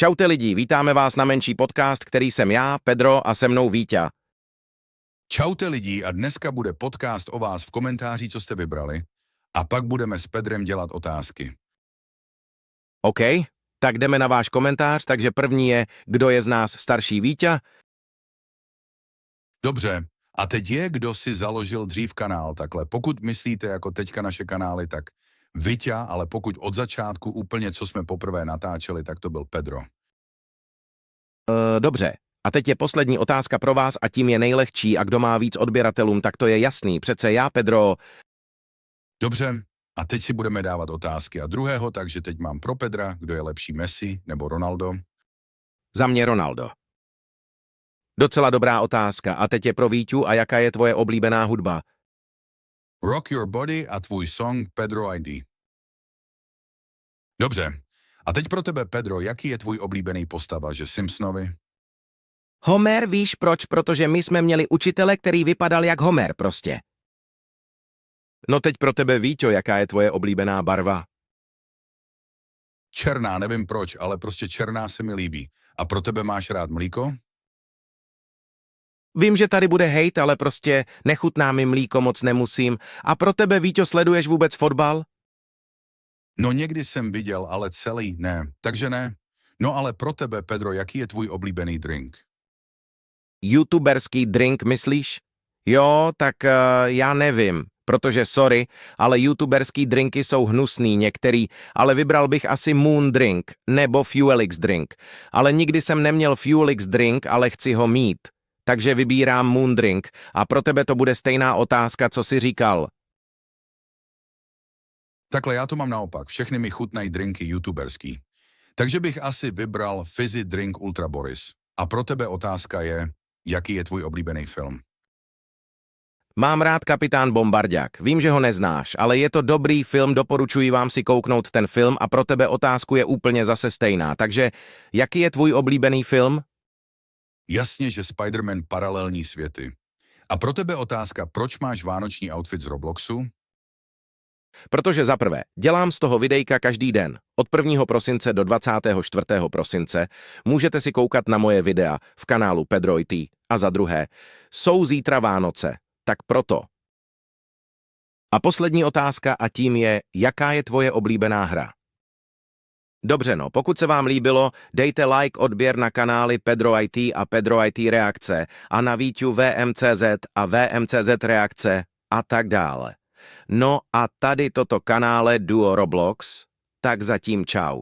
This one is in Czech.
Čaute lidi, vítáme vás na menší podcast, který jsem já, Pedro a se mnou Víťa. Čaute lidi a dneska bude podcast o vás v komentáři, co jste vybrali, a pak budeme s Pedrem dělat otázky. OK, tak jdeme na váš komentář, takže první je, kdo je z nás starší Víťa? Dobře, a teď je, kdo si založil dřív kanál takhle. Pokud myslíte jako teďka naše kanály, tak Víťa, ale pokud od začátku úplně, co jsme poprvé natáčeli, tak to byl Pedro. Dobře, a teď je poslední otázka pro vás a tím je nejlehčí a kdo má víc odběratelům, tak to je jasný, přece já, Pedro. Dobře, a teď si budeme dávat otázky a druhého, takže teď mám pro Pedra, kdo je lepší, Messi nebo Ronaldo. Za mě Ronaldo. Docela dobrá otázka a teď je pro Víťu a jaká je tvoje oblíbená hudba? Rock Your Body a tvůj song Pedro ID. Dobře, a teď pro tebe, Pedro, jaký je tvůj oblíbený postava, že Simpsonovi? Homer, víš proč? Protože my jsme měli učitele, který vypadal jak Homer prostě. No teď pro tebe, Víťo, jaká je tvoje oblíbená barva? Černá, nevím proč, ale prostě černá se mi líbí. A pro tebe máš rád mlíko? Vím, že tady bude hejt, ale prostě nechutná mi mlíko, moc nemusím. A pro tebe, Víťo, sleduješ vůbec fotbal? No někdy jsem viděl, ale celý ne, takže ne. No ale pro tebe, Pedro, jaký je tvůj oblíbený drink? YouTuberský drink, myslíš? Jo, tak já nevím, protože sorry, ale YouTuberský drinky jsou hnusný některý, ale vybral bych asi Moon Drink nebo Fuelix Drink. Ale nikdy jsem neměl Fuelix Drink, ale chci ho mít. Takže vybírám Moon Drink a pro tebe to bude stejná otázka, co jsi říkal. Takhle já to mám naopak, všechny mi chutnají drinky youtuberský. Takže bych asi vybral Fizzy Drink Ultra Boris. A pro tebe otázka je, jaký je tvůj oblíbený film? Mám rád Kapitán Bombardák, vím, že ho neznáš, ale je to dobrý film, doporučuji vám si kouknout ten film a pro tebe otázku je úplně zase stejná. Takže jaký je tvůj oblíbený film? Jasně, že Spider-Man Paralelní světy. A pro tebe otázka, proč máš vánoční outfit z Robloxu? Protože za prvé, dělám z toho videjka každý den, od 1. prosince do 24. prosince, můžete si koukat na moje videa v kanálu Pedro IT. A za druhé, jsou zítra Vánoce, tak proto. A poslední otázka a tím je, jaká je tvoje oblíbená hra? Dobře no, pokud se vám líbilo, dejte like, odběr na kanály Pedro IT a Pedro IT reakce a na Víťu VMCZ a VMCZ reakce a tak dále. No a tady toto kanále Duo Roblox, tak zatím čau.